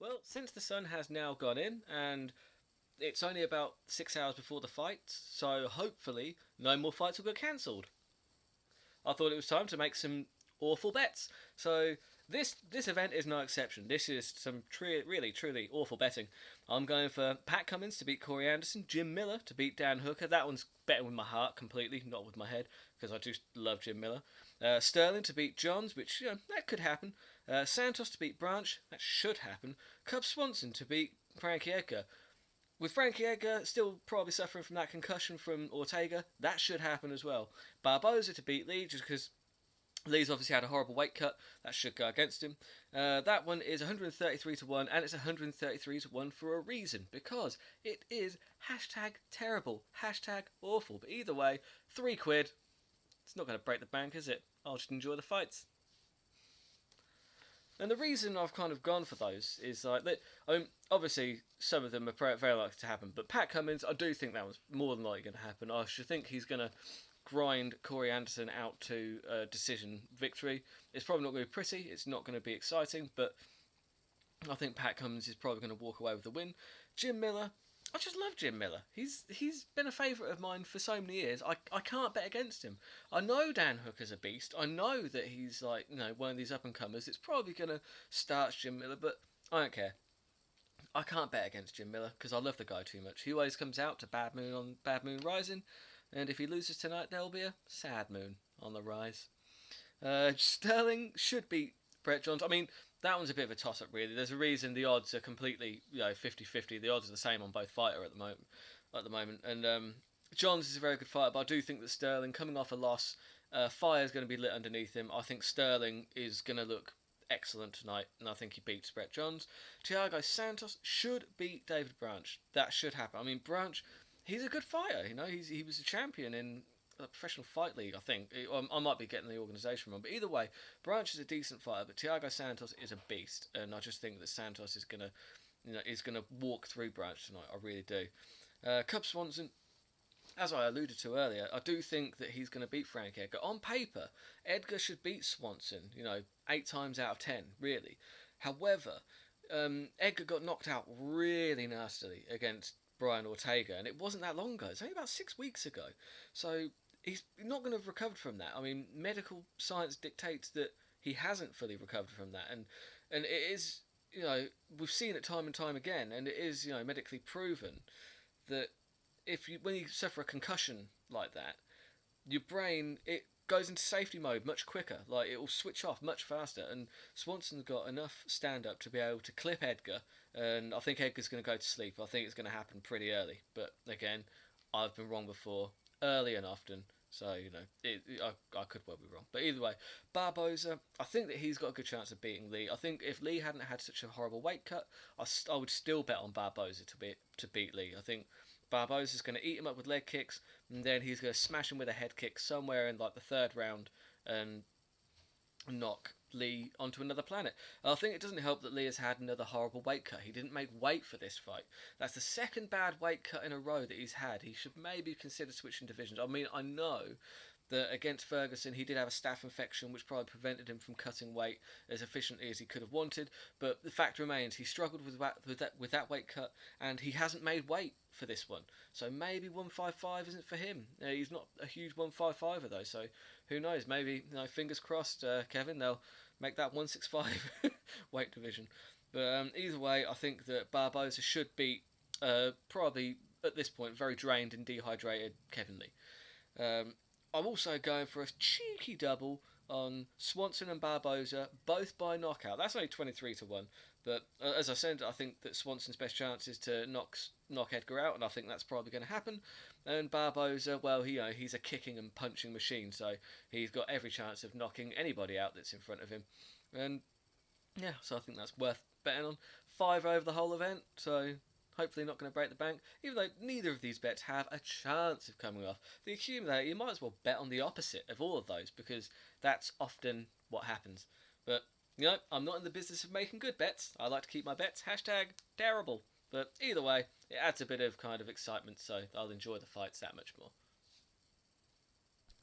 Well, since the sun has now gone in and it's only about 6 hours before the fight, so hopefully no more fights will get cancelled. I thought it was time to make some awful bets. So this event is no exception. This is some really truly awful betting. I'm going for Pat Cummins to beat Corey Anderson, Jim Miller to beat Dan Hooker. That one's betting with my heart completely, not with my head, because I just love Jim Miller. Sterling to beat Johns, which that could happen. Santos to beat Branch, that should happen. Cub Swanson to beat Frankie Edgar. With Frankie Edgar still probably suffering from that concussion from Ortega, that should happen as well. Barboza to beat Lee, just because Lee's obviously had a horrible weight cut. That should go against him. That one is 133 to 1, and it's 133 to 1 for a reason, because it is hashtag terrible, hashtag awful. But either way, £3. It's not going to break the bank, is it? I'll just enjoy the fights. And the reason I've kind of gone for those is like that. I mean, obviously some of them are very likely to happen, but Pat Cummins, I do think that was more than likely going to happen. I should think he's going to grind Corey Anderson out to a decision victory. It's probably not going to be pretty. It's not going to be exciting, but I think Pat Cummins is probably going to walk away with the win. Jim Miller, I just love Jim Miller. He's been a favourite of mine for so many years. I can't bet against him. I know Dan Hooker's a beast. I know that he's like one of these up and comers. It's probably going to starch Jim Miller, but I don't care. I can't bet against Jim Miller because I love the guy too much. He always comes out to Bad Moon on Bad Moon Rising, and if he loses tonight, there'll be a sad moon on the rise. Sterling should beat Brett Johns. I mean, that one's a bit of a toss-up, really. There's a reason the odds are completely 50-50. The odds are the same on both fighter at the moment. And Johns is a very good fighter, but I do think that Sterling, coming off a loss, fire is going to be lit underneath him. I think Sterling is going to look excellent tonight, and I think he beats Brett Johns. Thiago Santos should beat David Branch. That should happen. I mean, Branch, he's a good fighter. He was a champion in a professional fight league, I think. I might be getting the organisation wrong, but either way, Branch is a decent fighter, but Thiago Santos is a beast, and I just think that Santos is gonna walk through Branch tonight. I really do. Cub Swanson, as I alluded to earlier, I do think that he's going to beat Frank Edgar. On paper, Edgar should beat Swanson, 8 times out of 10, really. However, Edgar got knocked out really nastily against Brian Ortega, and it wasn't that long ago. It's only about 6 weeks ago. So he's not going to have recovered from that. I mean, medical science dictates that he hasn't fully recovered from that, and it is, we've seen it time and time again, and it is, medically proven that when you suffer a concussion like that, your brain, it goes into safety mode much quicker. Like, it will switch off much faster, and Swanson's got enough stand up to be able to clip Edgar, and I think Edgar's going to go to sleep. I think it's going to happen pretty early, but again, I've been wrong before, early and often. So, I could well be wrong. But either way, Barboza, I think that he's got a good chance of beating Lee. I think if Lee hadn't had such a horrible weight cut, I would still bet on Barboza to beat Lee. I think Barboza's going to eat him up with leg kicks, and then he's going to smash him with a head kick somewhere in like the third round and knock Lee onto another planet. I think it doesn't help that Lee has had another horrible weight cut. He didn't make weight for this fight. That's the second bad weight cut in a row that he's had. He should maybe consider switching divisions. I mean, I know that against Ferguson he did have a staph infection which probably prevented him from cutting weight as efficiently as he could have wanted, but the fact remains he struggled with that weight cut, and he hasn't made weight for this one, so maybe 155 isn't for him. He's not a huge 155er though, so who knows, maybe, fingers crossed, Kevin, they'll make that 165 weight division. But either way, I think that Barboza should beat probably at this point very drained and dehydrated Kevin Lee. I'm also going for a cheeky double on Swanson and Barboza, both by knockout. That's only 23 to 1, but as I said, I think that Swanson's best chance is to knock Edgar out, and I think that's probably going to happen. And Barboza, well, he's a kicking and punching machine, so he's got every chance of knocking anybody out that's in front of him. And yeah, so I think that's worth betting on. 5 over the whole event, so hopefully not going to break the bank, even though neither of these bets have a chance of coming off. The accumulator, you might as well bet on the opposite of all of those, because that's often what happens. But, I'm not in the business of making good bets. I like to keep my bets hashtag terrible. But either way, it adds a bit of kind of excitement, so I'll enjoy the fights that much more.